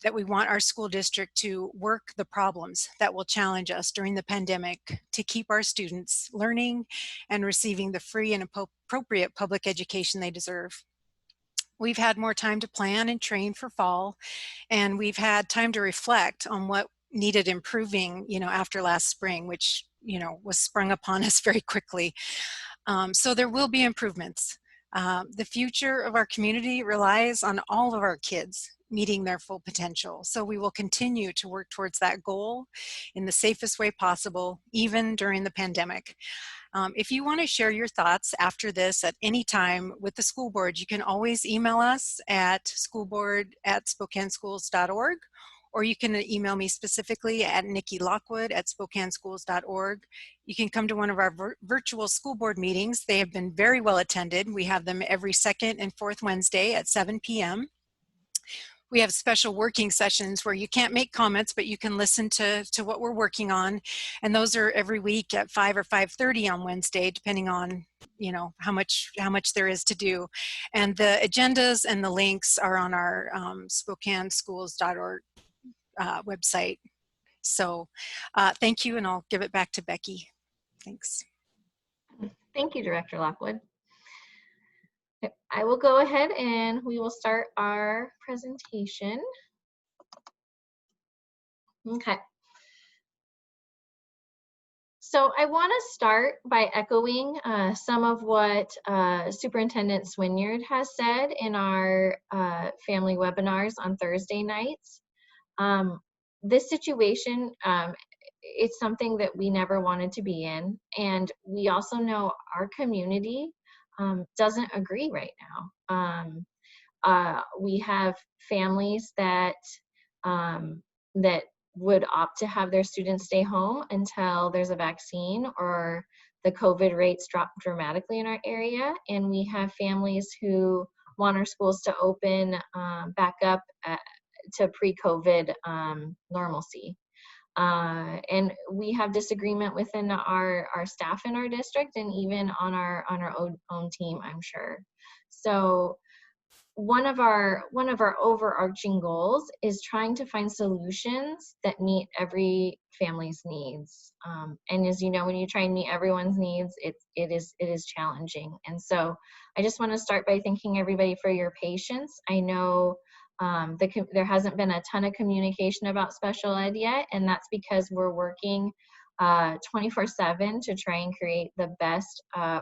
that we want our school district to work the problems that will challenge us during the pandemic to keep our students learning and receiving the free and appropriate public education they deserve. We've had more time to plan and train for fall, and we've had time to reflect on what needed improving, after last spring, which, was sprung upon us very quickly. So there will be improvements. The future of our community relies on all of our kids meeting their full potential. So we will continue to work towards that goal in the safest way possible, even during the pandemic. If you want to share your thoughts after this at any time with the school board, you can always email us at schoolboard@spokaneschools.org, or you can email me specifically at nikkilockwood@spokaneschools.org. You can come to one of our virtual school board meetings. They have been very well attended. We have them every second and fourth Wednesday at 7 p.m. We have special working sessions where you can't make comments, but you can listen to what we're working on. And those are every week at 5 or 5:30 on Wednesday, depending on, how much there is to do. And the agendas and the links are on our SpokaneSchools.org website. So thank you, and I'll give it back to Becky. Thanks. Thank you, Director Lockwood. I will go ahead and we will start our presentation. Okay. So I want to start by echoing some of what Superintendent Swinyard has said in our family webinars on Thursday nights. This situation, it's something that we never wanted to be in, and we also know our community doesn't agree right now. We have families that that would opt to have their students stay home until there's a vaccine or the COVID rates drop dramatically in our area, and we have families who want our schools to open back up to pre-COVID normalcy. And we have disagreement within our staff in our district and even on our own team, I'm sure. So one of our overarching goals is trying to find solutions that meet every family's needs. And as you know, when you try and meet everyone's needs, it is challenging. And so I just want to start by thanking everybody for your patience. I know there hasn't been a ton of communication about special ed yet, and that's because we're working 24/7 to try and create the best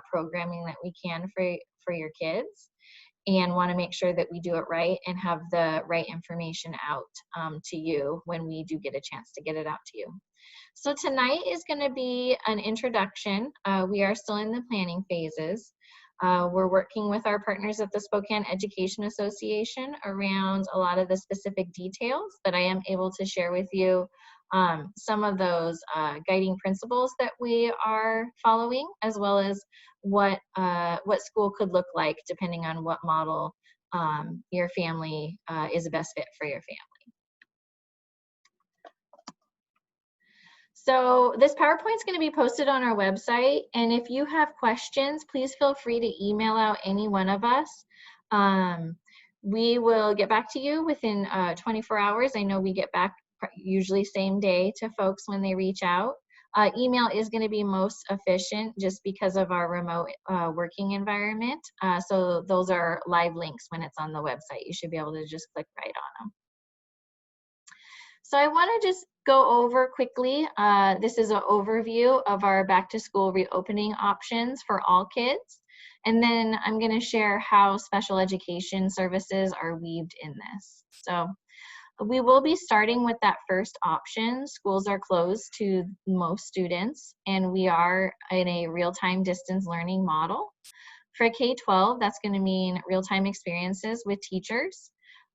programming that we can for your kids, and want to make sure that we do it right and have the right information out to you when we do get a chance to get it out to you. So tonight is going to be an introduction. We are still in the planning phases. We're working with our partners at the Spokane Education Association around a lot of the specific details, but I am able to share with you some of those guiding principles that we are following, as well as what school could look like depending on what model your family is the best fit for your family. So this PowerPoint is going to be posted on our website, and if you have questions, please feel free to email out any one of us. We will get back to you within 24 hours. I know we get back usually same day to folks when they reach out. Email is going to be most efficient just because of our remote working environment. So those are live links when it's on the website. You should be able to just click right on them. So I want to just go over quickly. This is an overview of our back to school reopening options for all kids. And then I'm going to share how special education services are weaved in this. So we will be starting with that first option. Schools are closed to most students, and we are in a real-time distance learning model. For K-12, that's going to mean real-time experiences with teachers,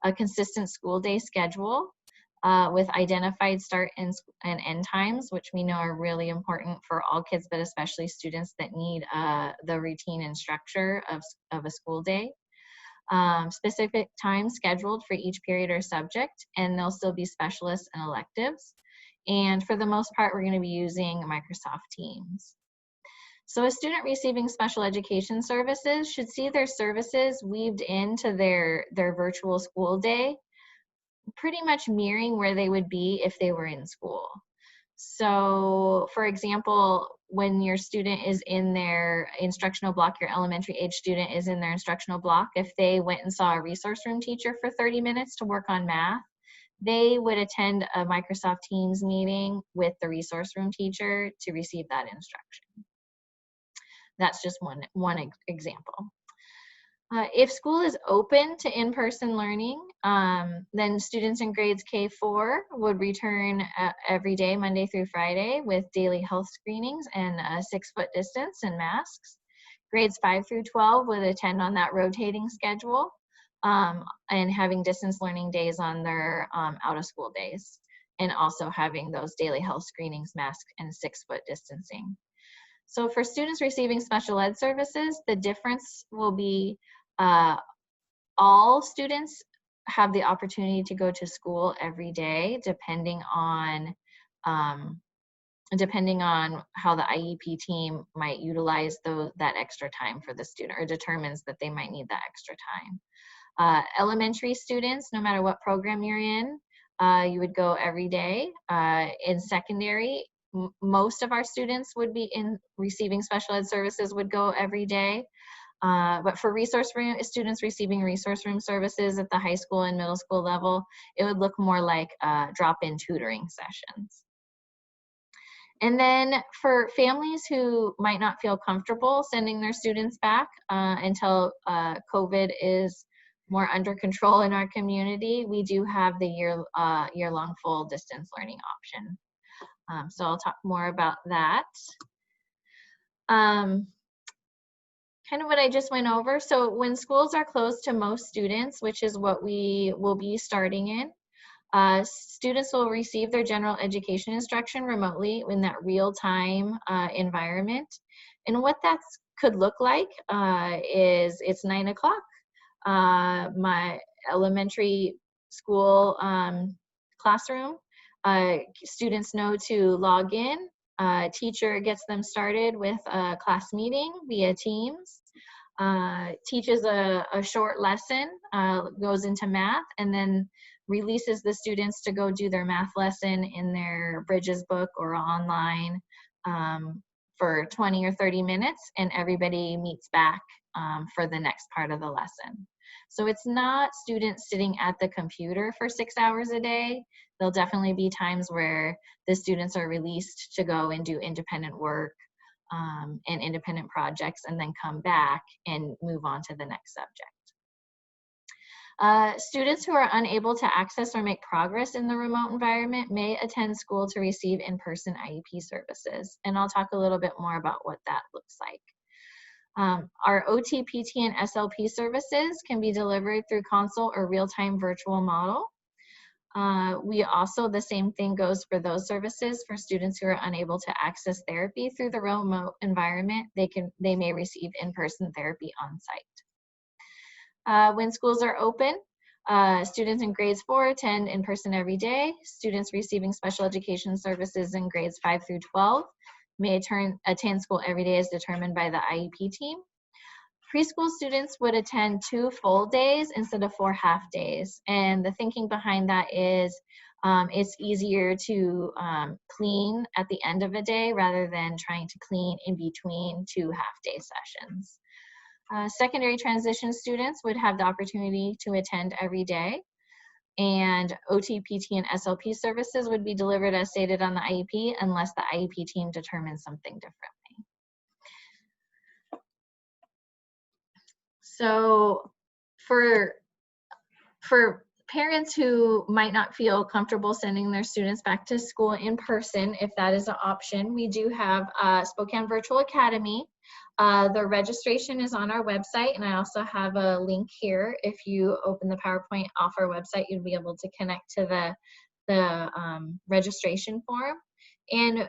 a consistent school day schedule with identified start and end times, which we know are really important for all kids, but especially students that need the routine and structure of a school day. Specific time scheduled for each period or subject, and there'll still be specialists and electives. And for the most part, we're going to be using Microsoft Teams. So a student receiving special education services should see their services weaved into their virtual school day pretty much mirroring where they would be if they were in school. So for example, when your student is in their instructional block, your elementary age student is in their instructional block, if they went and saw a resource room teacher for 30 minutes to work on math, they would attend a Microsoft Teams meeting with the resource room teacher to receive that instruction. That's just one example. If school is open to in-person learning, then students in grades K-4 would return every day, Monday through Friday, with daily health screenings and a 6-foot distance and masks. Grades 5 through 12 would attend on that rotating schedule and having distance learning days on their out-of-school days, and also having those daily health screenings, masks, and 6-foot distancing. So for students receiving special ed services, the difference will be all students have the opportunity to go to school every day, depending on how the IEP team might utilize that extra time for the student, or determines that they might need that extra time. Elementary students, no matter what program you're in, you would go every day. In secondary, most of our students would be receiving special ed services would go every day. But for students receiving resource room services at the high school and middle school level, it would look more like drop-in tutoring sessions. And then for families who might not feel comfortable sending their students back until COVID is more under control in our community, we do have the year-long full distance learning option. So I'll talk more about that. Kind of what I just went over. So when schools are closed to most students, which is what we will be starting in, students will receive their general education instruction remotely in that real-time environment. And what that could look like is it's 9 o'clock. My elementary school classroom, students know to log in. Teacher gets them started with a class meeting via Teams. Teaches a short lesson, goes into math, and then releases the students to go do their math lesson in their Bridges book or online for 20 or 30 minutes, and everybody meets back for the next part of the lesson. So it's not students sitting at the computer for 6 hours a day. There'll definitely be times where the students are released to go and do independent work and independent projects, and then come back and move on to the next subject. Students who are unable to access or make progress in the remote environment may attend school to receive in-person IEP services. And I'll talk a little bit more about what that looks like. Our OT, PT, and SLP services can be delivered through console or real-time virtual model. We also, the same thing goes for those services for students who are unable to access therapy through the remote environment. They may receive in-person therapy on site. When schools are open, students in grades 4 attend in person every day. Students receiving special education services in grades 5 through 12 may attend school every day as determined by the IEP team. Preschool students would attend 2 full days instead of 4 half days. And the thinking behind that is it's easier to clean at the end of a day rather than trying to clean in between 2 half-day sessions. Secondary transition students would have the opportunity to attend every day. And OT, PT, and SLP services would be delivered as stated on the IEP unless the IEP team determines something differently. So for parents who might not feel comfortable sending their students back to school in person, if that is an option, we do have Spokane Virtual Academy. The registration is on our website, and I also have a link here. If you open the PowerPoint off our website, you'll be able to connect to the registration form. And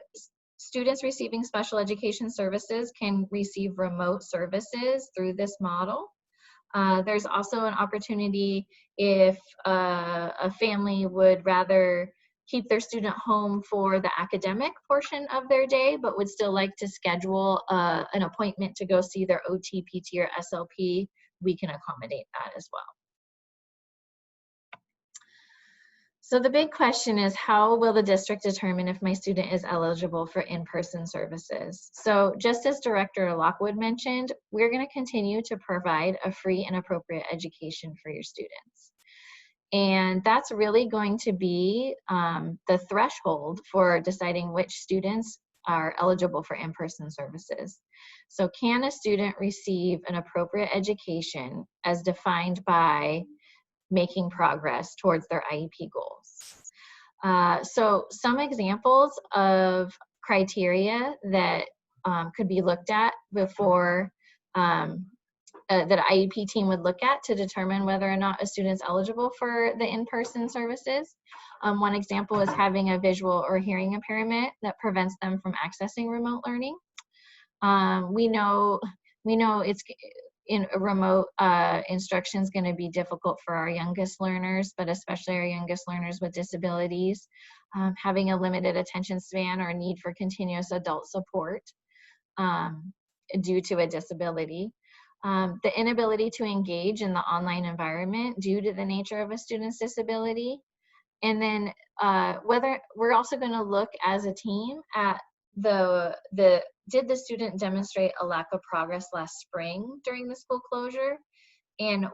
students receiving special education services can receive remote services through this model. There's also an opportunity if a family would rather keep their student home for the academic portion of their day, but would still like to schedule an appointment to go see their OT, PT, or SLP, we can accommodate that as well. So the big question is, how will the district determine if my student is eligible for in-person services? So just as Director Lockwood mentioned, we're going to continue to provide a free and appropriate education for your students. And that's really going to be the threshold for deciding which students are eligible for in-person services. So can a student receive an appropriate education as defined by making progress towards their IEP goals? So some examples of criteria that could be looked at before that an IEP team would look at to determine whether or not a student's eligible for the in-person services. One example is having a visual or hearing impairment that prevents them from accessing remote learning. We know it's in remote instruction is going to be difficult for our youngest learners, but especially our youngest learners with disabilities, having a limited attention span or a need for continuous adult support due to a disability. The inability to engage in the online environment due to the nature of a student's disability. And then whether we're also going to look as a team at did the student demonstrate a lack of progress last spring during the school closure? And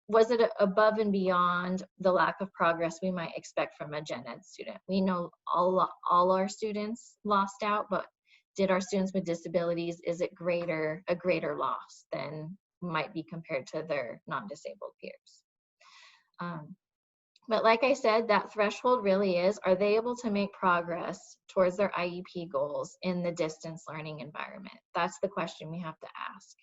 was it above and beyond the lack of progress we might expect from a gen ed student? We know all our students lost out, but did our students with disabilities, is it a greater loss than might be compared to their non-disabled peers? But like I said, that threshold really is, are they able to make progress towards their IEP goals in the distance learning environment? That's the question we have to ask.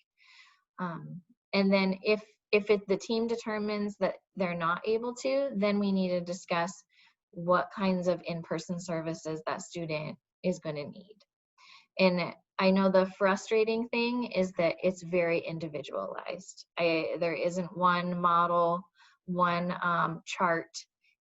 And then if the team determines that they're not able to, then we need to discuss what kinds of in-person services that student is going to need. And I know the frustrating thing is that it's very individualized. There isn't one model, one chart.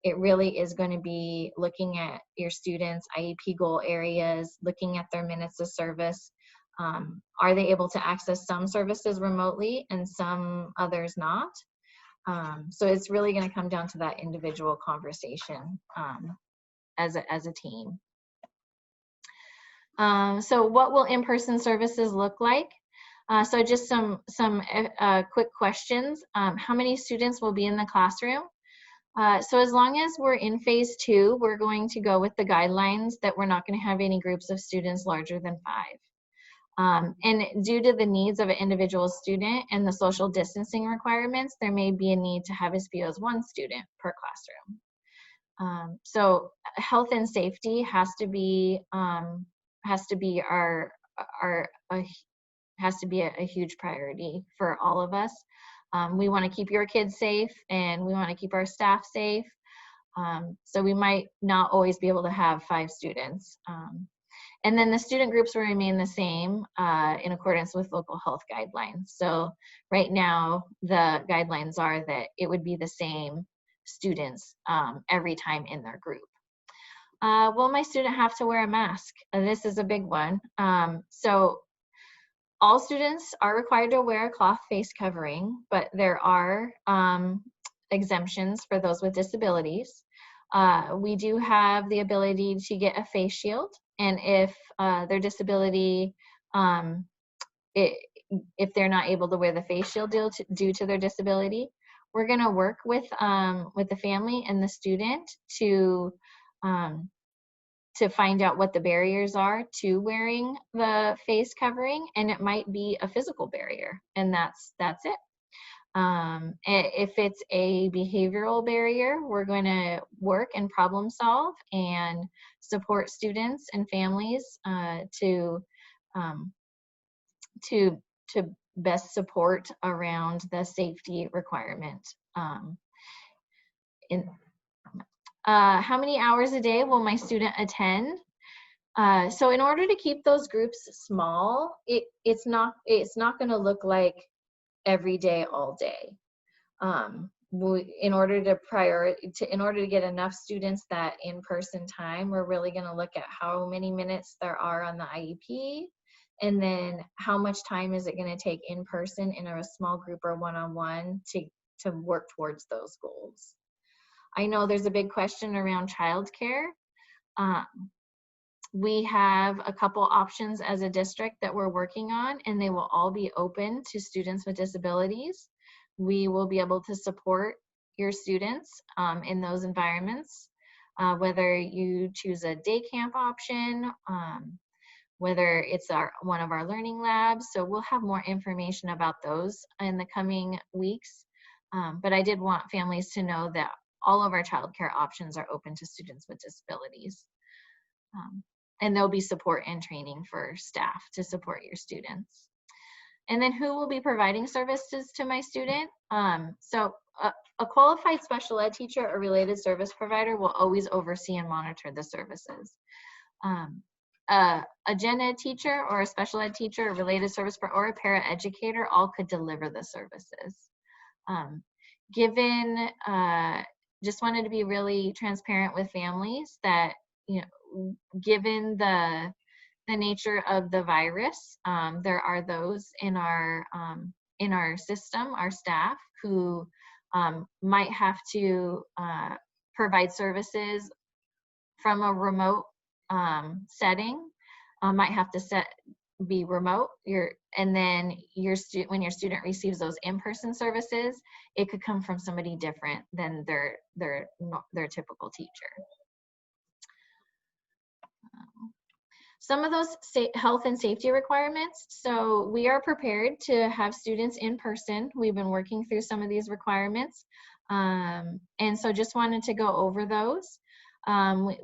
It really is going to be looking at your students' IEP goal areas, looking at their minutes of service. Are they able to access some services remotely and some others not? So it's really going to come down to that individual conversation as a team. So what will in-person services look like? So just some quick questions. How many students will be in the classroom? So as long as we're in phase 2, we're going to go with the guidelines that we're not going to have any groups of students larger than 5. And due to the needs of an individual student and the social distancing requirements, there may be a need to have as few as 1 student per classroom. So health and safety has to be a huge priority for all of us. We want to keep your kids safe, and we want to keep our staff safe. So we might not always be able to have 5 students. And then the student groups will remain the same in accordance with local health guidelines. So right now, the guidelines are that it would be the same students every time in their group. Will my student have to wear a mask? This is a big one. So all students are required to wear a cloth face covering, but there are exemptions for those with disabilities. We do have the ability to get a face shield, and if their disability, if they're not able to wear the face shield due to their disability, we're going to work with the family and the student to find out what the barriers are to wearing the face covering, and it might be a physical barrier, and that's it. If it's a behavioral barrier, we're going to work and problem solve and support students and families to best support around the safety requirement. How many hours a day will my student attend? So in order to keep those groups small, it's not going to look like every day, all day. In order to get enough students that in-person time, we're really going to look at how many minutes there are on the IEP, and then how much time is it going to take in person in a small group or one-on-one to work towards those goals. I know there's a big question around childcare. Um, we have a couple options as a district that we're working on, and they will all be open to students with disabilities. We will be able to support your students in those environments, whether you choose a day camp option, whether it's one of our learning labs. So we'll have more information about those in the coming weeks. But I did want families to know that all of our childcare options are open to students with disabilities. And there'll be support and training for staff to support your students. And then who will be providing services to my student? So a qualified special ed teacher or related service provider will always oversee and monitor the services. A gen ed teacher or a special ed teacher, a related service or a paraeducator all could deliver the services. Just wanted to be really transparent with families that, given the nature of the virus, there are those in our system, our staff, who might have to provide services from a remote setting, might have to be remote. And then when your student receives those in-person services, it could come from somebody different than their typical teacher. Some of those health and safety requirements. So we are prepared to have students in person. We've been working through some of these requirements. And so just wanted to go over those.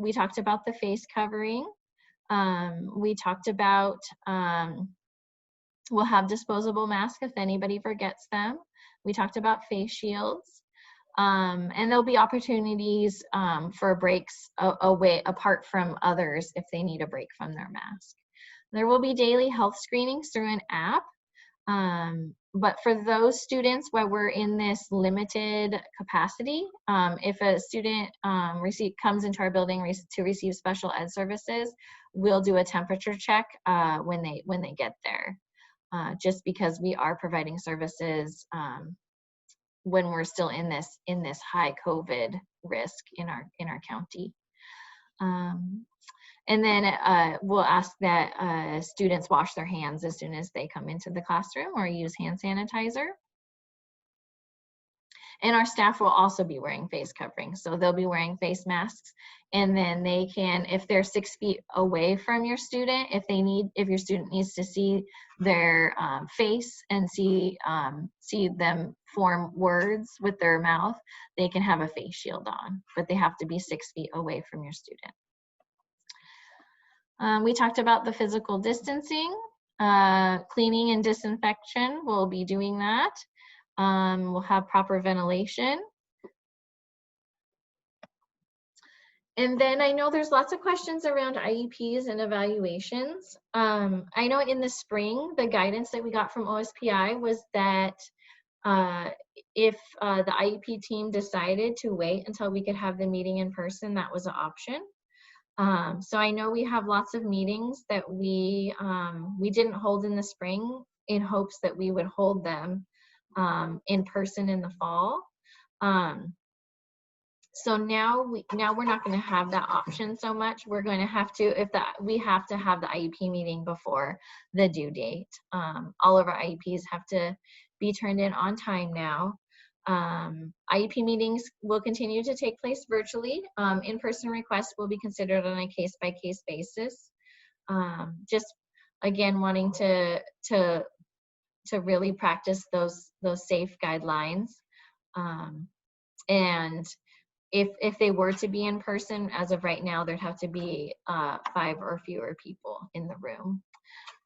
We talked about the face covering. We talked about we'll have disposable masks if anybody forgets them. We talked about face shields. And there'll be opportunities for breaks away apart from others if they need a break from their mask. There will be daily health screenings through an app. But for those students where we're in this limited capacity, if a student comes into our building to receive special ed services, we'll do a temperature check when they get there, just because we are providing services when we're still in this high COVID risk in our county. And then we'll ask that students wash their hands as soon as they come into the classroom or use hand sanitizer. And our staff will also be wearing face coverings. So they'll be wearing face masks, and then they can, if they're 6 feet away from your student, if your student needs to see their face and see them form words with their mouth, they can have a face shield on, but they have to be 6 feet away from your student. We talked about the physical distancing, cleaning and disinfection. We'll be doing that. We'll have proper ventilation. And then I know there's lots of questions around IEPs and evaluations. I know in the spring, the guidance that we got from OSPI was that if the IEP team decided to wait until we could have the meeting in person, that was an option. So I know we have lots of meetings that we didn't hold in the spring in hopes that we would hold them in person in the fall. So now we're not going to have that option so much. We're going to have to, we have to have the IEP meeting before the due date. All of our IEPs have to be turned in on time now. IEP meetings will continue to take place virtually. In-person requests will be considered on a case-by-case basis. Just again, wanting to really practice those safe guidelines. And if they were to be in person, as of right now, there'd have to be 5 or fewer people in the room.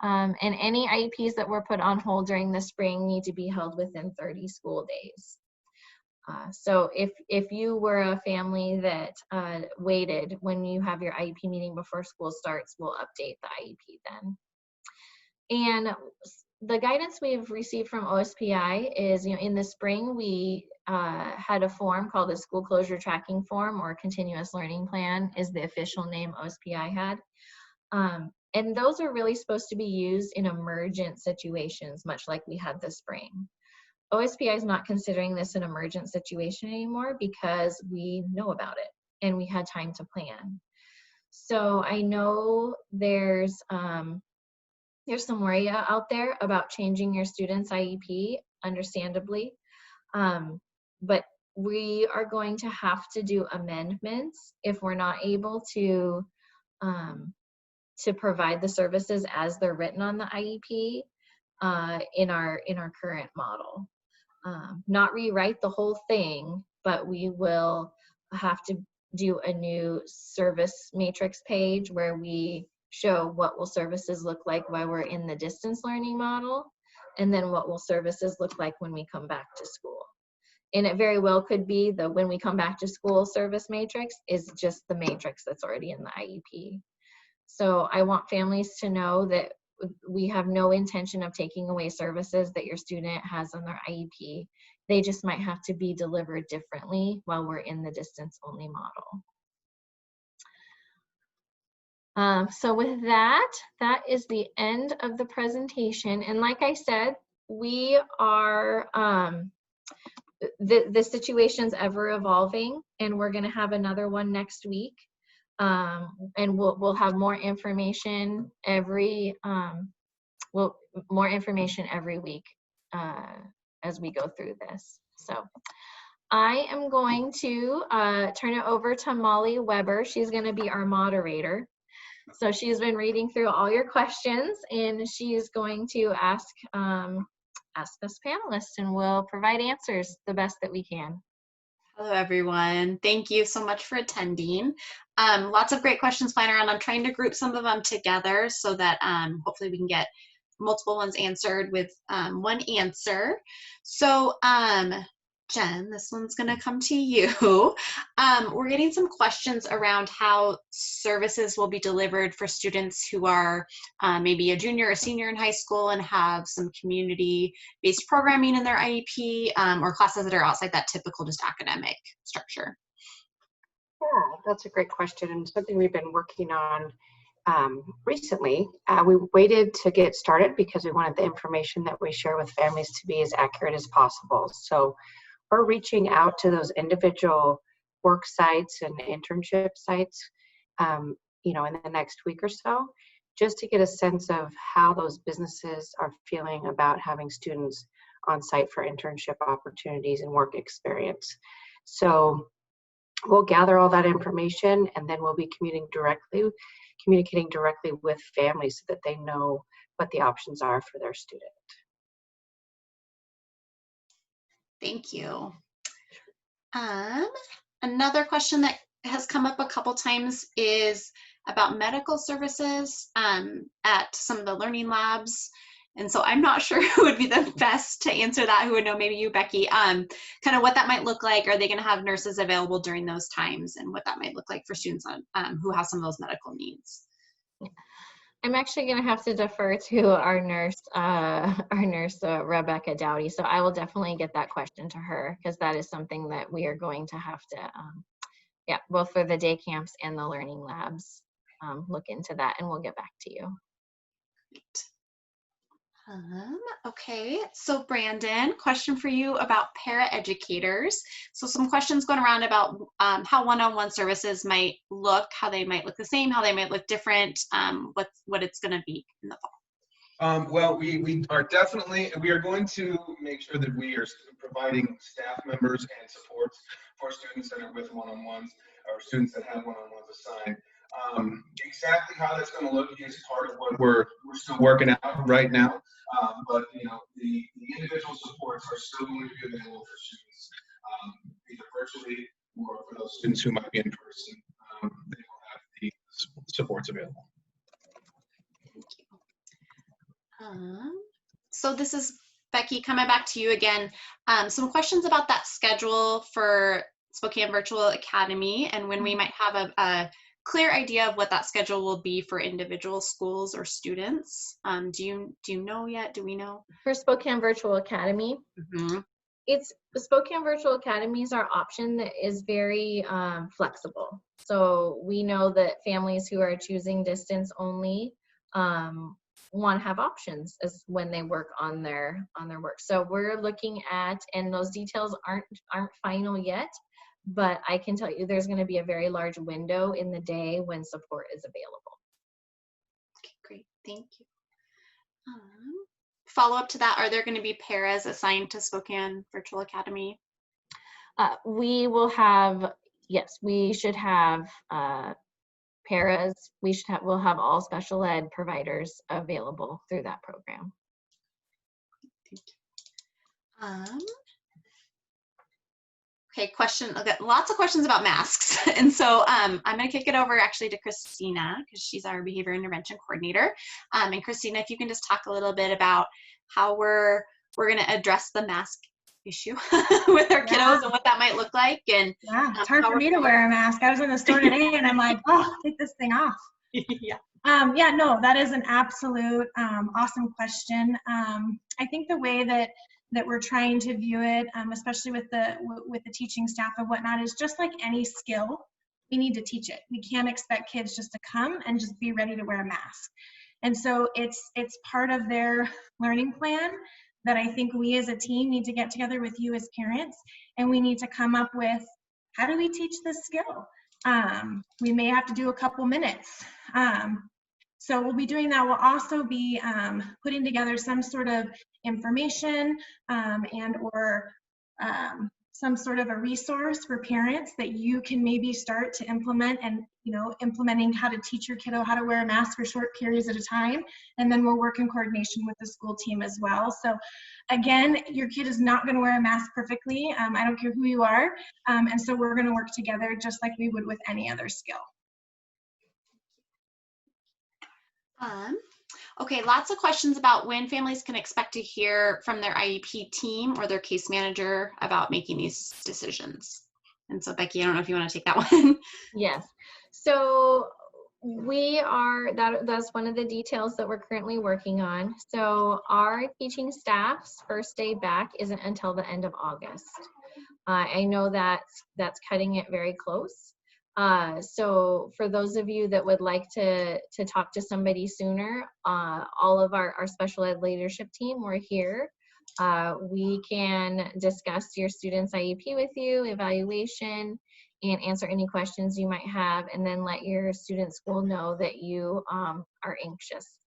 And any IEPs that were put on hold during the spring need to be held within 30 school days. So if you were a family that waited when you have your IEP meeting before school starts, we'll update the IEP then. And the guidance we've received from OSPI is, in the spring, we had a form called a school closure tracking form, or continuous learning plan is the official name OSPI had. And those are really supposed to be used in emergent situations, much like we had this spring. OSPI is not considering this an emergent situation anymore because we know about it and we had time to plan. So I know there's some worry out there about changing your student's IEP, understandably. But we are going to have to do amendments if we're not able to provide the services as they're written on the IEP in our current model. Not rewrite the whole thing, but we will have to do a new service matrix page where we show what will services look like while we're in the distance learning model, and then what will services look like when we come back to school. And it very well could be the when we come back to school service matrix is just the matrix that's already in the IEP. So I want families to know that we have no intention of taking away services that your student has on their IEP. They just might have to be delivered differently while we're in the distance only model. So with that is the end of the presentation. And like I said, we are, the situation's ever evolving, and we're gonna have another one next week. And we'll have more information every more information every week as we go through this. So I am going to turn it over to Molly Weber. She's going to be our moderator. So she's been reading through all your questions, and she's going to ask us panelists, and we'll provide answers the best that we can. Hello, everyone. Thank you so much for attending. Lots of great questions flying around. I'm trying to group some of them together so that hopefully we can get multiple ones answered with one answer. So Jen, this one's going to come to you. We're getting some questions around how services will be delivered for students who are maybe a junior or senior in high school and have some community-based programming in their IEP, or classes that are outside that typical just academic structure. Yeah, that's a great question, and something we've been working on recently. We waited to get started because we wanted the information that we share with families to be as accurate as possible. So we're reaching out to those individual work sites and internship sites, you know, in the next week or so, just to get a sense of how those businesses are feeling about having students on site for internship opportunities and work experience. So we'll gather all that information, and then we'll be communicating directly with families so that they know what the options are for their student. Thank you. Another question that has come up a couple times is about medical services at some of the learning labs. And so I'm not sure who would be the best to answer that, who would know, maybe you, Becky, kind of what that might look like. Are they going to have nurses available during those times, and what that might look like for students who have some of those medical needs? I'm actually going to have to defer to our nurse, Rebecca Dowdy. So I will definitely get that question to her, because that is something that we are going to have to, yeah, both for the day camps and the learning labs, look into that, and we'll get back to you. Okay, so Brandon, question for you about para-educators. So some questions going around about how one-on-one services might look, how they might look the same, how they might look different, what it's going to be in the fall. Well, we are going to make sure that we are providing staff members and supports for students that are with one-on-ones, or students that have one-on-ones assigned. Exactly how that's going to look is part of what we're still working out right now. But you know, the individual supports are still going to be available for students, either virtually or for those students who might be in person. They will have the supports available. Thank you. So this is Becky, coming back to you again. Some questions about that schedule for Spokane Virtual Academy, and when we might have a clear idea of what that schedule will be for individual schools or students. Do you know yet? Do we know? For Spokane Virtual Academy, it's Spokane Virtual Academy is our option that is very flexible. So we know that families who are choosing distance only want to have options as when they work on their work. So we're looking at, and those details aren't final yet, but I can tell you there's going to be a very large window in the day when support is available. Okay, great, thank you. Follow up to that, are there going to be paras assigned to Spokane Virtual Academy? We will have, yes, we should have paras. We'll have all special ed providers available through that program. Thank you. Okay, question. I've got lots of questions about masks, and so I'm going to kick it over actually to Christina because she's our behavior intervention coordinator. And Christina, if you can just talk a little bit about how we're going to address the mask issue with our kiddos and what that might look like. And yeah, it's hard for me to wear a mask. I was in the store today and I'm like, oh, take this thing off. Yeah. Yeah, no, that is an absolute awesome question. I think the way that we're trying to view it, especially with the teaching staff and whatnot, is just like any skill, we need to teach it. We can't expect kids just to come and just be ready to wear a mask. And so it's part of their learning plan that I think we as a team need to get together with you as parents, and we need to come up with, how do we teach this skill? We may have to do a couple minutes. So we'll be doing that. We'll also be putting together some sort of information and or some sort of a resource for parents that you can maybe start to implement, and implementing how to teach your kiddo how to wear a mask for short periods at a time. And then we'll work in coordination with the school team as well. So again, your kid is not going to wear a mask perfectly. I don't care who you are. And so we're going to work together just like we would with any other skill. Okay, lots of questions about when families can expect to hear from their IEP team or their case manager about making these decisions. And so Becky, I don't know if you want to take that one. Yes. So that's one of the details that we're currently working on. So our teaching staff's first day back isn't until the end of August. I know that's cutting it very close. So for those of you that would like to talk to somebody sooner, all of our special ed leadership team, we're here. We can discuss your student's IEP with you, evaluation, and answer any questions you might have, and then let your student school know that you are anxious.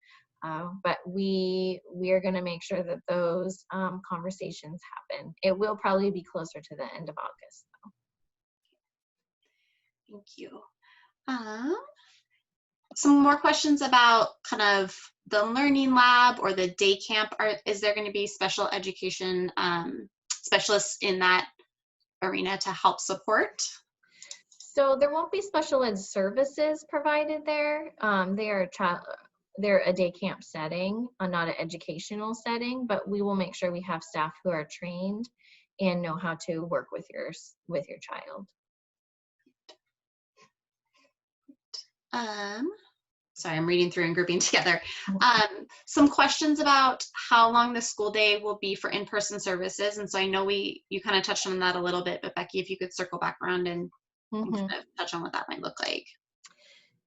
But we are going to make sure that those conversations happen. It will probably be closer to the end of August, though. Thank you. Some more questions about kind of the learning lab or the day camp. Is there going to be special education specialists in that arena to help support? So there won't be special ed services provided there. They're a day camp setting, not an educational setting, but we will make sure we have staff who are trained and know how to work with your child. Sorry, I'm reading through and grouping together. Some questions about how long the school day will be for in-person services. And so I know you kind of touched on that a little bit, but Becky, if you could circle back around and kind of touch on what that might look like.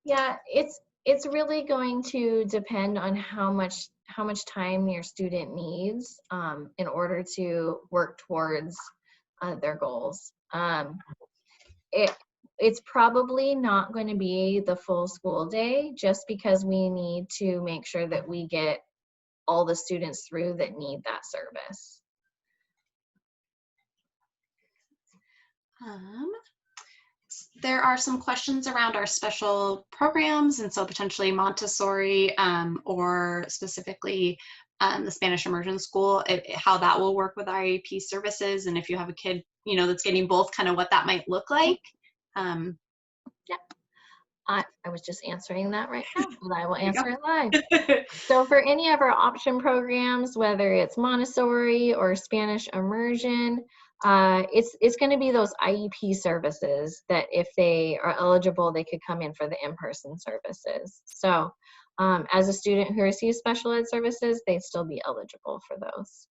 Yeah, it's really going to depend on how much time your student needs in order to work towards their goals. It's probably not going to be the full school day, just because we need to make sure that we get all the students through that need that service. There are some questions around our special programs, and so potentially Montessori or specifically the Spanish immersion school, how that will work with IEP services, and if you have a kid that's getting both, kind of what that might look like. Yeah, I was just answering that right now, but I will answer it live. So for any of our option programs, whether it's Montessori or Spanish immersion, it's going to be those IEP services that if they are eligible, they could come in for the in-person services. So as a student who receives special ed services, they'd still be eligible for those.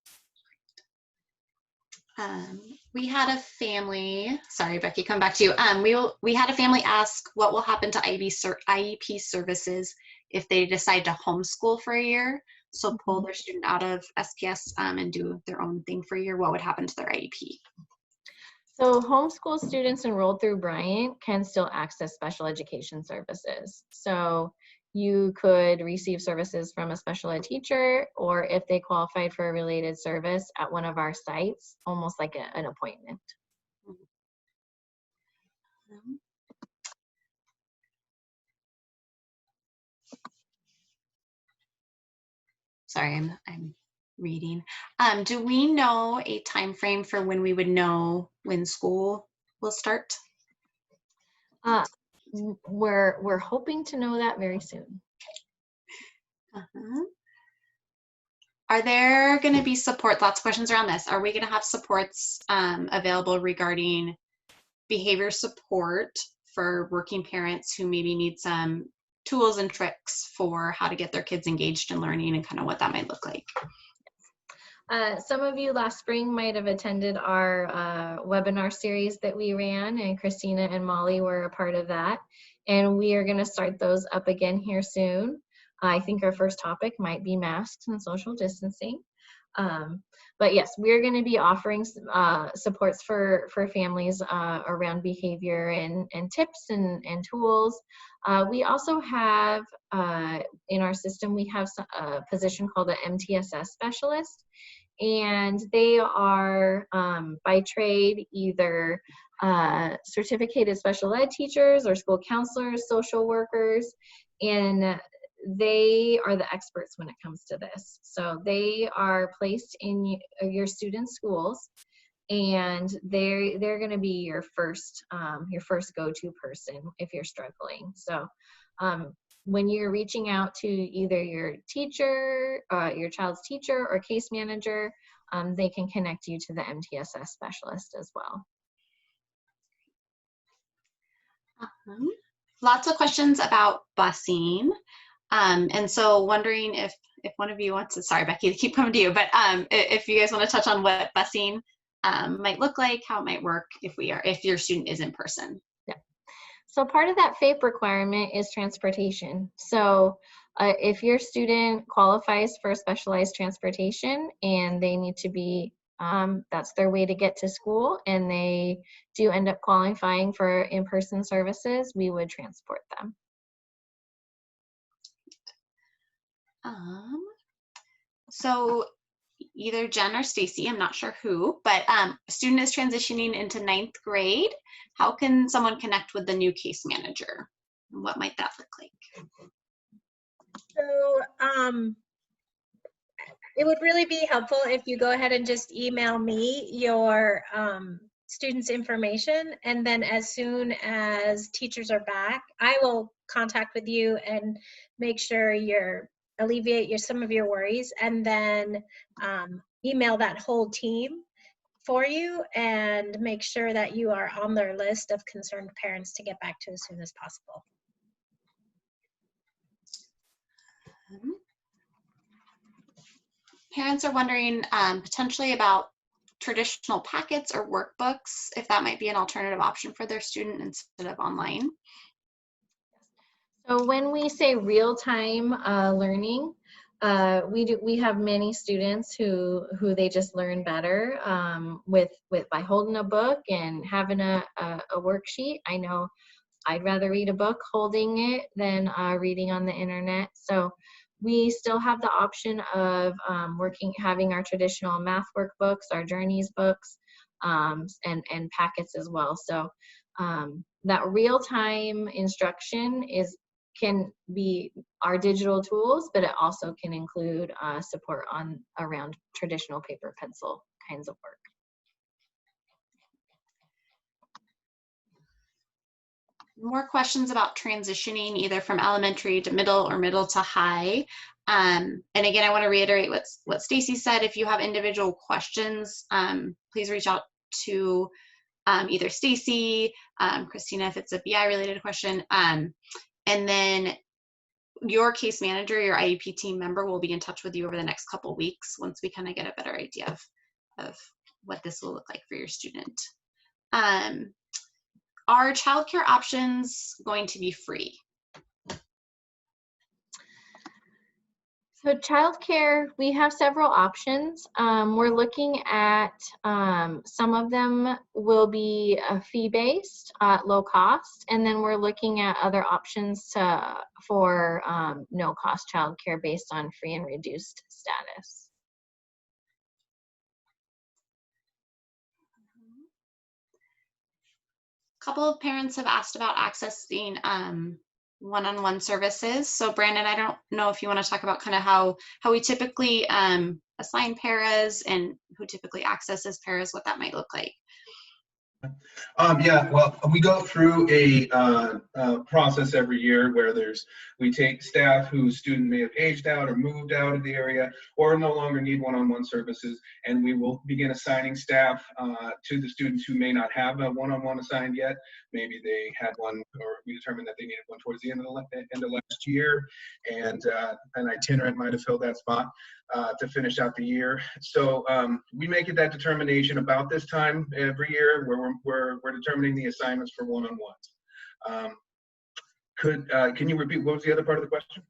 We had a family, sorry, Becky, come back to you. We had a family ask what will happen to IEP services if they decide to homeschool for a year, so pull their student out of SPS and do their own thing for a year, what would happen to their IEP? So homeschool students enrolled through Bryant can still access special education services. So you could receive services from a special ed teacher, or if they qualified for a related service at one of our sites, almost like an appointment. Sorry, I'm reading. Do we know a time frame for when we would know when school will start? We're hoping to know that very soon. Are there going to be support? Lots of questions around this. Are we going to have supports available regarding behavior support for working parents who maybe need some tools and tricks for how to get their kids engaged in learning and kind of what that might look like? Some of you last spring might have attended our webinar series that we ran, and Christina and Molly were a part of that. And we are going to start those up again here soon. I think our first topic might be masks and social distancing. But yes, we're going to be offering supports for families around behavior and tips and tools. We also have, in our system, we have a position called an MTSS specialist. And they are, by trade, either certificated special ed teachers or school counselors, social workers, and they are the experts when it comes to this. So they are placed in your students' schools, and they're going to be your first go-to person if you're struggling. So when you're reaching out to either your teacher, your child's teacher, or case manager, they can connect you to the MTSS specialist as well. Lots of questions about busing. And so wondering if one of you wants to, sorry, Becky, to keep coming to you, but if you guys want to touch on what busing might look like, how it might work if your student is in person. Yeah. So part of that FAPE requirement is transportation. So if your student qualifies for specialized transportation and they need to be, that's their way to get to school, and they do end up qualifying for in-person services, we would transport them. So either Jen or Stacy, I'm not sure who, but a student is transitioning into 9th grade. How can someone connect with the new case manager? What might that look like? So it would really be helpful if you go ahead and just email me your students' information, and then as soon as teachers are back, I will contact with you and make sure alleviate some of your worries, and then email that whole team for you and make sure that you are on their list of concerned parents to get back to as soon as possible. Parents are wondering potentially about traditional packets or workbooks, if that might be an alternative option for their student instead of online. So when we say real-time learning, we have many students who they just learn better by holding a book and having a worksheet. I know I'd rather read a book holding it than reading on the internet. So we still have the option of having our traditional math workbooks, our journeys books, and packets as well. So that real-time instruction can be our digital tools, but it also can include support around traditional paper pencil kinds of work. More questions about transitioning either from elementary to middle or middle to high. And again, I want to reiterate what Stacy said. If you have individual questions, please reach out to either Stacy, Christina, if it's a BI related question. And then your case manager, your IEP team member will be in touch with you over the next couple of weeks once we kind of get a better idea of what this will look like for your student. Are childcare options going to be free? So childcare, we have several options. We're looking at some of them will be fee-based at low cost, and then we're looking at other options for no-cost childcare based on free and reduced status. A couple of parents have asked about accessing one-on-one services. So Brandon, I don't know if you want to talk about kind of how we typically assign paras and who typically accesses paras, what that might look like. Yeah, well, we go through a process every year where we take staff whose student may have aged out or moved out of the area or no longer need one-on-one services, and we will begin assigning staff to the students who may not have a one-on-one assigned yet. Maybe they had one, or we determined that they needed one towards the end of last year, and an itinerant might have filled that spot to finish out the year. So we make it that determination about this time every year where we're determining the assignments for one-on-ones. Can you repeat, what was the other part of the question?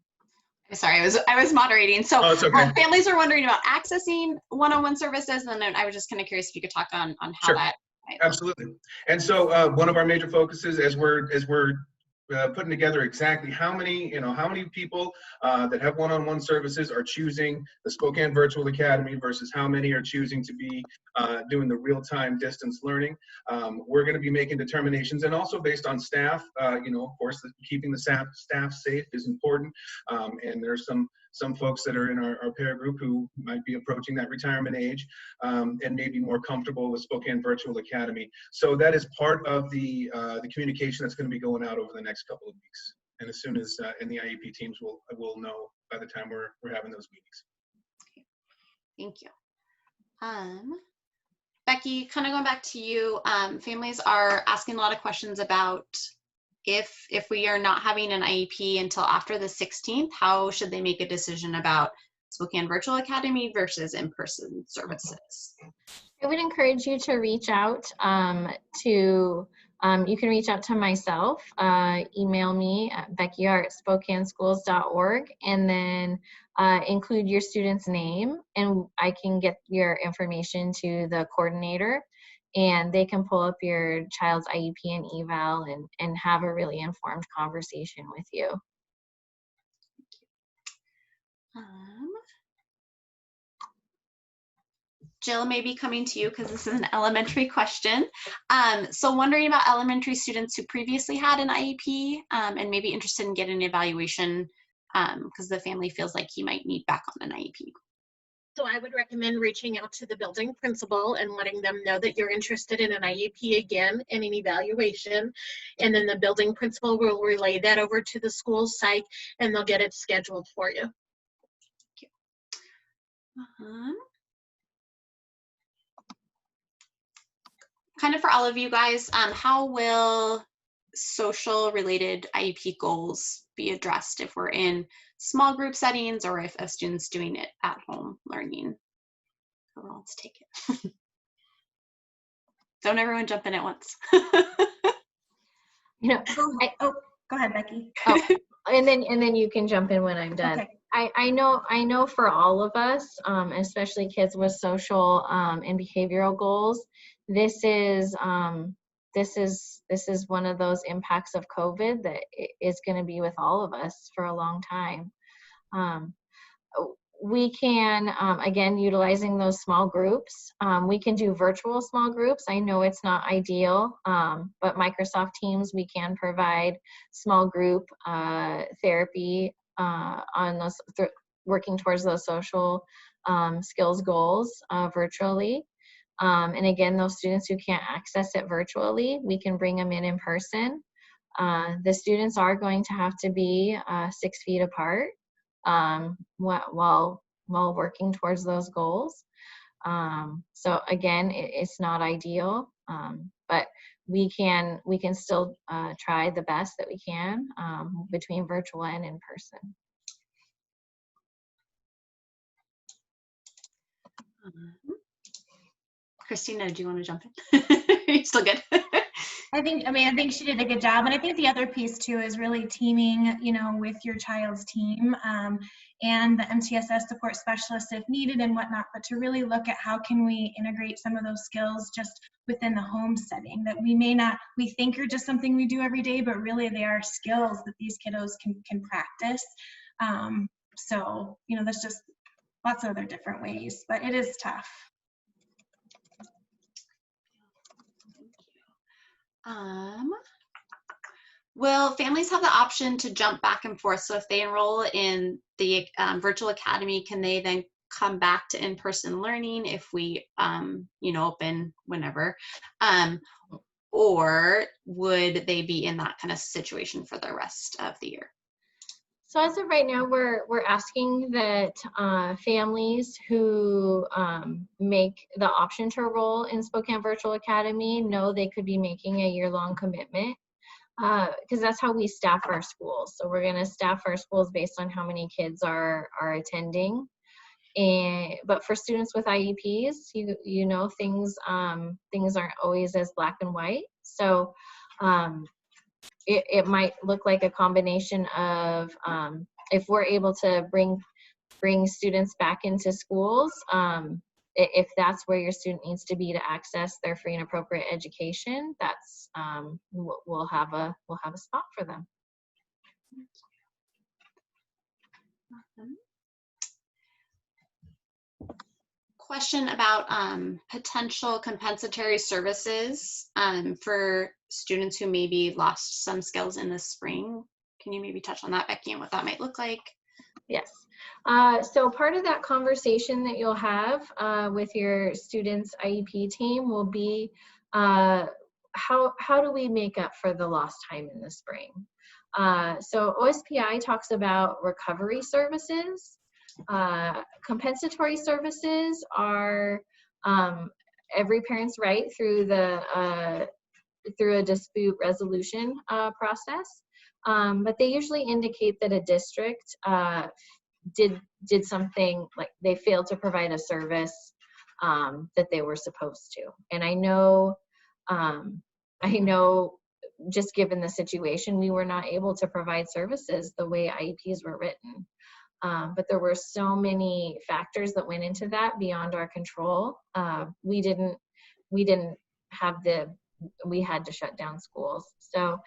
Sorry, I was moderating. So oh, it's okay. Families are wondering about accessing one-on-one services, and then I was just kind of curious if you could talk on how Sure. that. Absolutely. And so one of our major focuses as we're putting together exactly how many people that have one-on-one services are choosing the Spokane Virtual Academy versus how many are choosing to be doing the real-time distance learning. We're going to be making determinations, and also based on staff. Of course, keeping the staff safe is important, and there's some folks that are in our para group who might be approaching that retirement age and may be more comfortable with Spokane Virtual Academy. So that is part of the communication that's going to be going out over the next couple of weeks. And as soon as, and the IEP teams will know by the time we're having those meetings. Okay. Thank you. Becky, kind of going back to you, families are asking a lot of questions about if we are not having an IEP until after the 16th, how should they make a decision about Spokane Virtual Academy versus in-person services? I would encourage you to reach out you can reach out to myself, email me at becky@spokaneschools.org, and then include your student's name, and I can get your information to the coordinator, and they can pull up your child's IEP and eval and have a really informed conversation with you. Jill, maybe coming to you because this is an elementary question. So wondering about elementary students who previously had an IEP and maybe interested in getting an evaluation because the family feels like he might need back on an IEP. So I would recommend reaching out to the building principal and letting them know that you're interested in an IEP again and an evaluation. And then the building principal will relay that over to the school psych, and they'll get it scheduled for you. Thank you. Kind of for all of you guys, how will social related IEP goals be addressed if we're in small group settings or if a student's doing it at home learning? Who wants to take it? Don't everyone jump in at once. Go ahead, Becky. And then you can jump in when I'm done. Okay. I know for all of us, especially kids with social and behavioral goals, this is one of those impacts of COVID that is going to be with all of us for a long time. We can, again, utilizing those small groups, we can do virtual small groups. I know it's not ideal, but Microsoft Teams, we can provide small group therapy on those, working towards those social skills goals virtually. And again, those students who can't access it virtually, we can bring them in person. The students are going to have to be 6 feet apart while working towards those goals. So again, it's not ideal, but we can still try the best that we can between virtual and in person. Christina, do you want to jump in? You're still good. I think she did a good job. And I think the other piece too is really teaming, with your child's team, and the MTSS support specialists if needed and whatnot, but to really look at how can we integrate some of those skills just within the home setting that we think are just something we do every day, but really they are skills that these kiddos can practice. So, there's just lots of other different ways, but it is tough. Will families have the option to jump back and forth? So if they enroll in the virtual academy, can they then come back to in-person learning if we, open whenever? Or would they be in that kind of situation for the rest of the year? So as of right now, we're asking that families who make the option to enroll in Spokane Virtual Academy know they could be making a year-long commitment, because that's how we staff our schools. So we're going to staff our schools based on how many kids are attending. But for students with IEPs, things aren't always as black and white. So it might look like a combination of if we're able to bring students back into schools, if that's where your student needs to be to access their free and appropriate education, that's we'll have a spot for them. Question about potential compensatory services for students who maybe lost some skills in the spring. Can you maybe touch on that, Becky, and what that might look like? Yes. So part of that conversation that you'll have with your students' IEP team will be how do we make up for the lost time in the spring? So OSPI talks about recovery services. Compensatory services are every parent's right through a dispute resolution process, but they usually indicate that a district did something, like they failed to provide a service that they were supposed to. And I know just given the situation, we were not able to provide services the way IEPs were written. But there were so many factors that went into that beyond our control. We had to shut down schools. So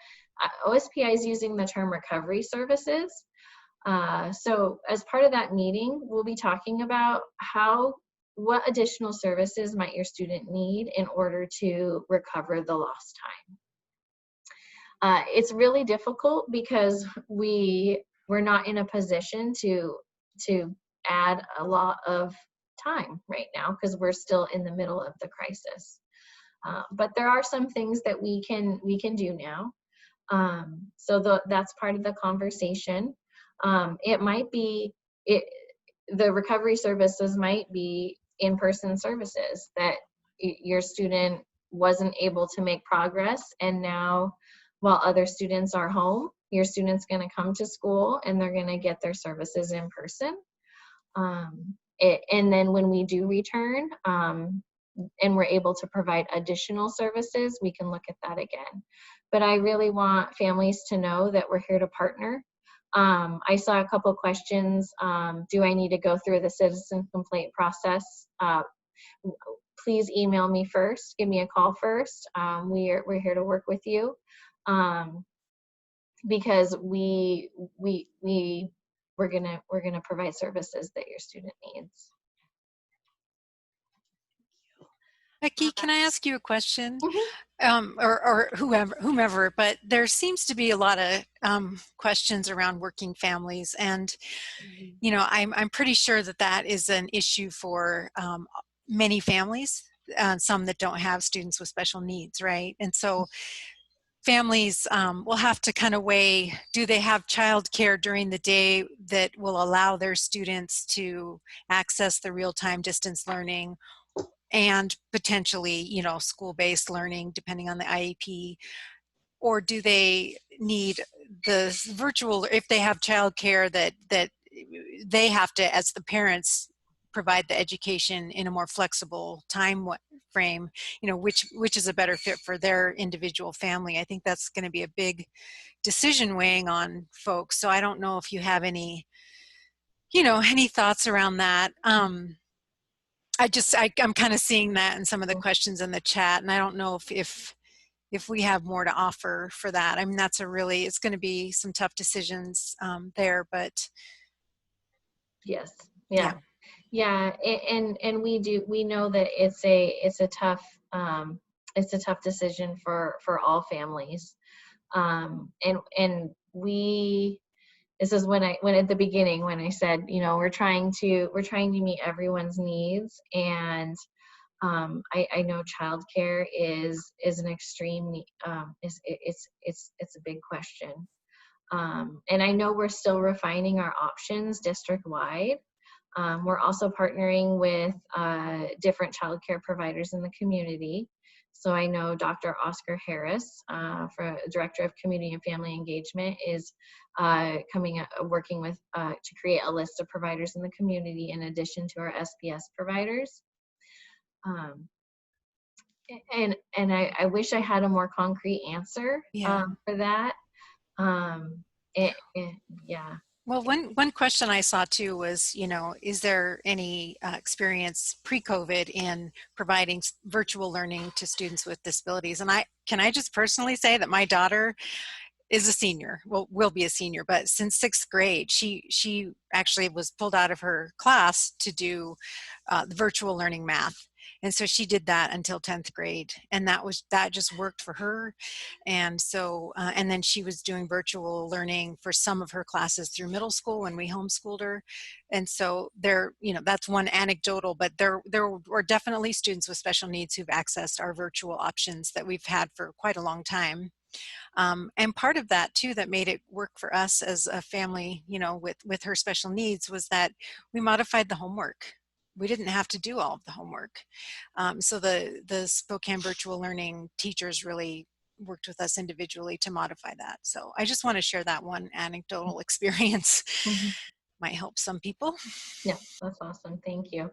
OSPI is using the term recovery services. So as part of that meeting, we'll be talking about what additional services might your student need in order to recover the lost time. It's really difficult because we're not in a position to add a lot of time right now because we're still in the middle of the crisis. But there are some things that we can do now. So that's part of the conversation. It might be the recovery services might be in-person services that your student wasn't able to make progress, and now while other students are home, your student's going to come to school and they're going to get their services in person. And then when we do return and we're able to provide additional services, we can look at that again. But I really want families to know that we're here to partner. I saw a couple questions. Do I need to go through the citizen complaint process? Please email me first. Give me a call first. We're here to work with you. Because we're gonna provide services that your student needs. Becky, can I ask you a question? Mm-hmm. Or whomever, but there seems to be a lot of questions around working families, and I'm pretty sure that is an issue for many families, some that don't have students with special needs, right? And so families will have to kind of weigh, do they have childcare during the day that will allow their students to access the real-time distance learning and potentially, school-based learning depending on the IEP, or do they need the virtual, if they have childcare that they have to, as the parents, provide the education in a more flexible time frame, which is a better fit for their individual family. I think that's going to be a big decision weighing on folks. So I don't know if you have any thoughts around that. I'm kind of seeing that in some of the questions in the chat, and I don't know if we have more to offer for that. I mean, it's going to be some tough decisions there, but Yes. Yeah. And we know that it's a tough decision for all families. And this is when at the beginning, when I said, we're trying to meet everyone's needs. And I know childcare is an extreme, it's a big question. And I know we're still refining our options district-wide. We're also partnering with different childcare providers in the community. So I know Dr. Oscar Harris, Director of Community and Family Engagement, is working with to create a list of providers in the community in addition to our SPS providers. And I wish I had a more concrete answer for that. Yeah. Well, one question I saw too was, is there any experience pre-COVID in providing virtual learning to students with disabilities? And can I just personally say that my daughter is a senior, will be a senior, but since 6th grade, she actually was pulled out of her class to do the virtual learning math. And so she did that until 10th grade, and that just worked for her. And so, and then she was doing virtual learning for some of her classes through middle school when we homeschooled her. And so that's one anecdotal, but there were definitely students with special needs who've accessed our virtual options that we've had for quite a long time. And part of that too that made it work for us as a family, with her special needs, was that we modified the homework. We didn't have to do all of the homework. So the Spokane virtual learning teachers really worked with us individually to modify that. So I just want to share that one anecdotal experience. Might help some people. Yeah, that's awesome. Thank you.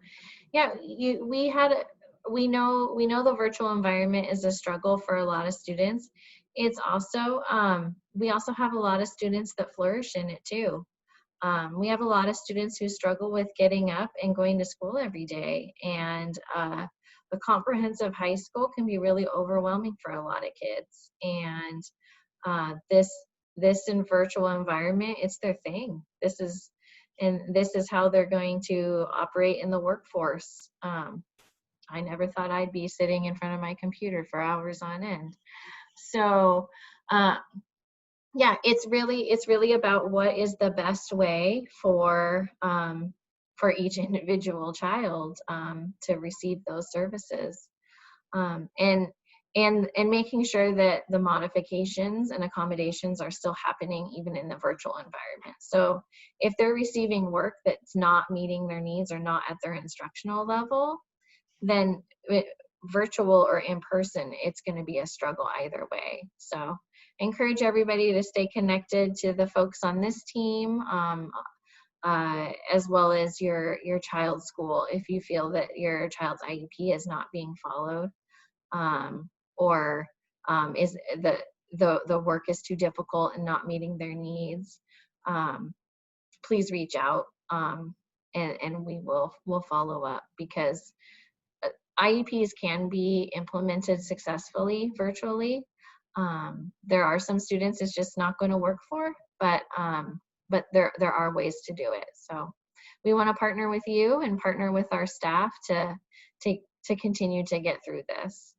Yeah, we know the virtual environment is a struggle for a lot of students. It's also, we also have a lot of students that flourish in it too. We have a lot of students who struggle with getting up and going to school every day. And the comprehensive high school can be really overwhelming for a lot of kids. And this in virtual environment, it's their thing. This is how they're going to operate in the workforce. I never thought I'd be sitting in front of my computer for hours on end. So yeah, it's really about what is the best way for each individual child to receive those services, and making sure that the modifications and accommodations are still happening even in the virtual environment. So if they're receiving work that's not meeting their needs or not at their instructional level, then virtual or in person, it's going to be a struggle either way. So I encourage everybody to stay connected to the folks on this team, as well as your child's school if you feel that your child's IEP is not being followed, or is the work is too difficult and not meeting their needs. Please reach out, and we'll follow up, because IEPs can be implemented successfully virtually. There are some students it's just not going to work for, but there are ways to do it. So we want to partner with you and partner with our staff to continue to get through this.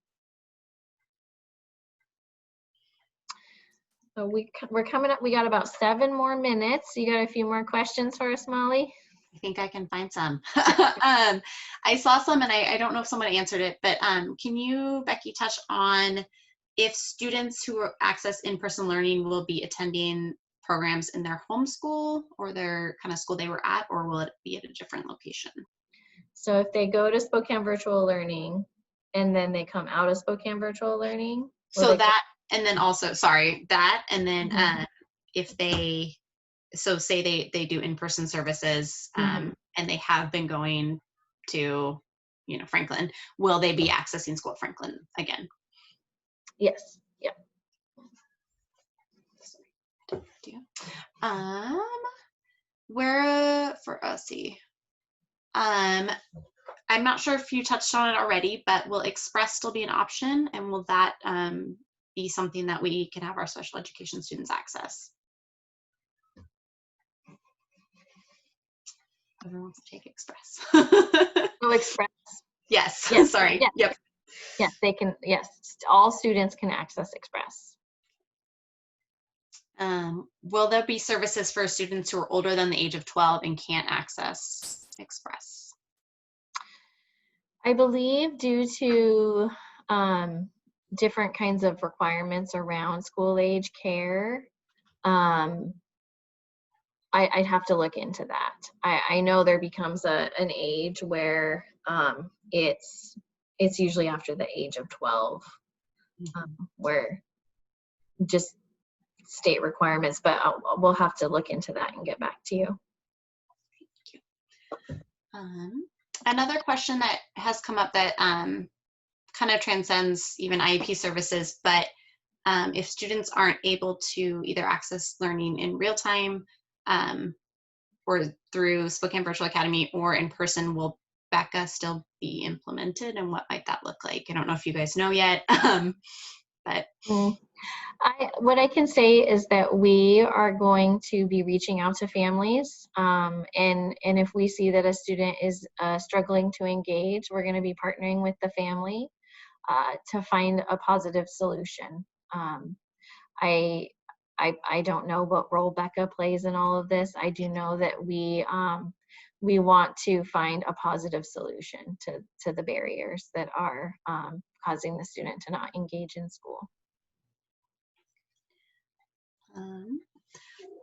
So we're coming up. We got about 7 more minutes. You got a few more questions for us, Molly? I think I can find some. I saw some, and I don't know if someone answered it, but can you, Becky, touch on if students who access in-person learning will be attending programs in their home school or their kind of school they were at, or will it be at a different location? So if they go to Spokane Virtual Learning and then they come out of Spokane Virtual Learning. So that, and then also, sorry, that, and then if they, so say they do in-person services, and they have been going to, Franklin, will they be accessing school at Franklin again? Yes. Yeah. Let's see. I'm not sure if you touched on it already, but will Express still be an option? And will that be something that we can have our special education students access? Everyone wants to take Express. Oh, Express. Yes. Yes. Sorry. Yes. Yep. Yes, they can. Yes, all students can access Express. Will there be services for students who are older than the age of 12 and can't access Express? I believe due to different kinds of requirements around school age care, I'd have to look into that. I know there becomes an age where it's usually after the age of 12, where just state requirements, but we'll have to look into that and get back to you. Thank you. Another question that has come up that kind of transcends even IEP services, but if students aren't able to either access learning in real time or through Spokane Virtual Academy or in person, will BECA still be implemented, and what might that look like? I don't know if you guys know yet, but. What I can say is that we are going to be reaching out to families, and if we see that a student is struggling to engage, we're going to be partnering with the family to find a positive solution. I don't know what role BECA plays in all of this. I do know that we want to find a positive solution to the barriers that are causing the student to not engage in school.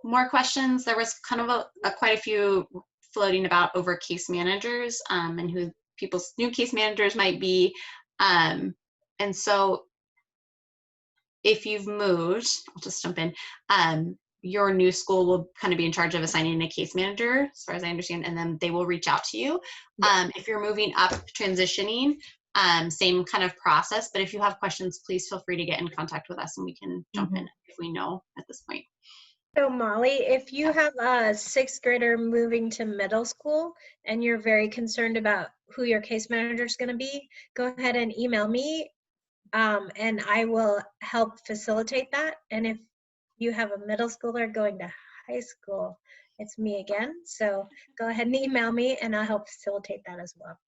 More questions. There was kind of quite a few floating about over case managers and who people's new case managers might be. And so if you've moved, I'll just jump in, your new school will kind of be in charge of assigning a case manager, as far as I understand, and then they will reach out to you. If you're moving up, transitioning, same kind of process, but if you have questions, please feel free to get in contact with us and we can jump in if we know at this point. So Molly, if you have a 6th grader moving to middle school and you're very concerned about who your case manager is going to be, go ahead and email me and I will help facilitate that. And if you have a middle schooler going to high school, it's me again. So go ahead and email me and I'll help facilitate that as well.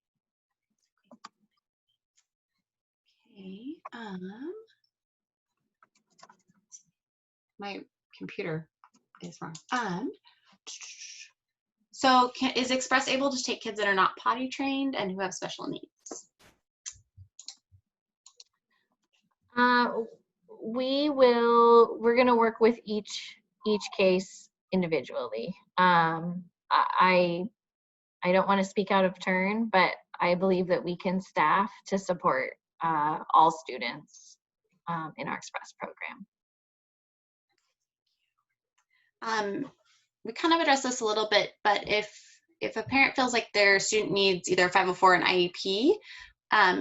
Okay. My computer is wrong. So is Express able to take kids that are not potty trained and who have special needs? We're going to work with each case individually. I don't want to speak out of turn, but I believe that we can staff to support all students in our Express program. We kind of addressed this a little bit, but if a parent feels like their student needs either a 504 or an IEP,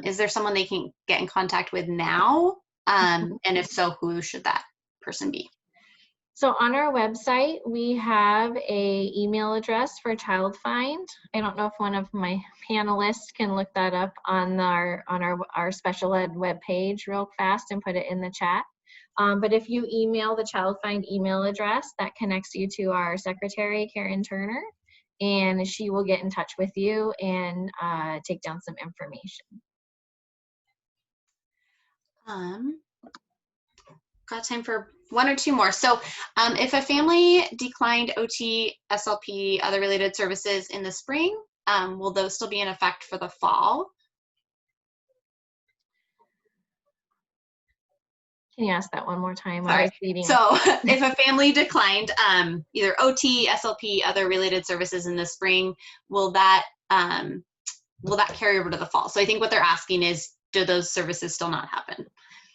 is there someone they can get in contact with now? And if so, who should that person be? So on our website, we have a email address for Child Find. I don't know if one of my panelists can look that up on our special ed webpage real fast and put it in the chat. But if you email the Child Find email address, that connects you to our secretary, Karen Turner, and she will get in touch with you and take down some information. Got time for one or two more. So if a family declined OT, SLP, other related services in the spring, will those still be in effect for the fall? Can you ask that one more time? Sorry. So if a family declined either OT, SLP, other related services in the spring, will that carry over to the fall? So I think what they're asking is, do those services still not happen?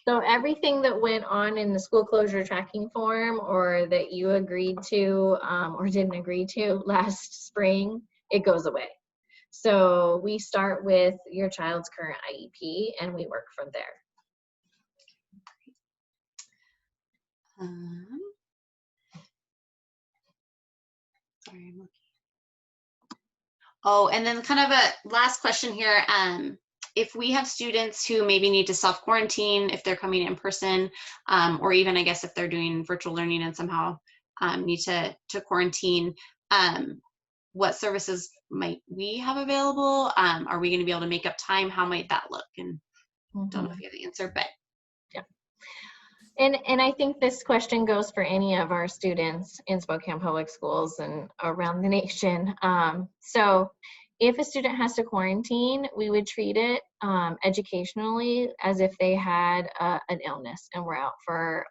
So everything that went on in the school closure tracking form or that you agreed to or didn't agree to last spring, it goes away. So we start with your child's current IEP and we work from there. Sorry, I'm looking. Oh, and then kind of a last question here. If we have students who maybe need to self-quarantine if they're coming in person, or even I guess if they're doing virtual learning and somehow need to quarantine, what services might we have available? Are we going to be able to make up time? How might that look? And don't know if you have the answer, but yeah. And I think this question goes for any of our students in Spokane Public Schools and around the nation. So if a student has to quarantine, we would treat it educationally as if they had an illness and were out for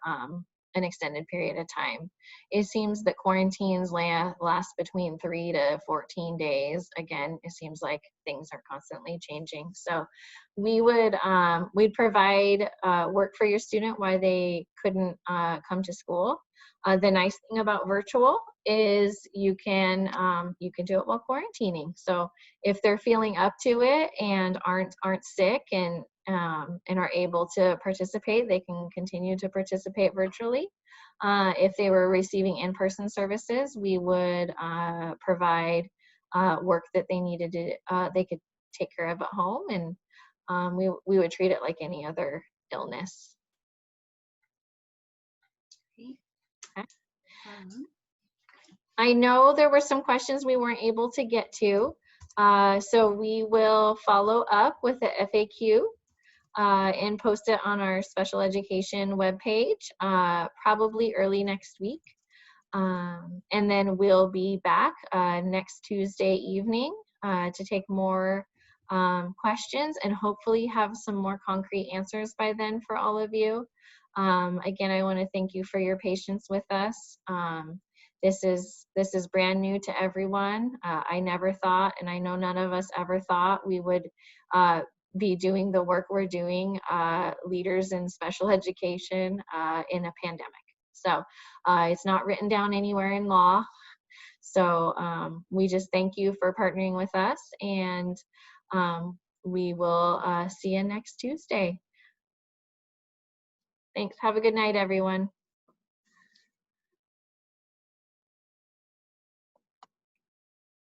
an extended period of time. It seems that quarantines last between 3 to 14 days. Again, it seems like things are constantly changing. So we would we'd provide work for your student while they couldn't come to school. The nice thing about virtual is you can do it while quarantining. So if they're feeling up to it and aren't sick and are able to participate, they can continue to participate virtually. If they were receiving in-person services, we would provide work that they needed to they could take care of at home, and we would treat it like any other illness. Okay. I know there were some questions we weren't able to get to, so we will follow up with the FAQ and post it on our special education webpage probably early next week. And then we'll be back next Tuesday evening to take more questions and hopefully have some more concrete answers by then for all of you. Again, I want to thank you for your patience with us. This is brand new to everyone. I never thought, and I know none of us ever thought we would be doing the work we're doing, leaders in special education in a pandemic. So it's not written down anywhere in law. So we just thank you for partnering with us, and we will see you next Tuesday. Thanks. Have a good night, everyone.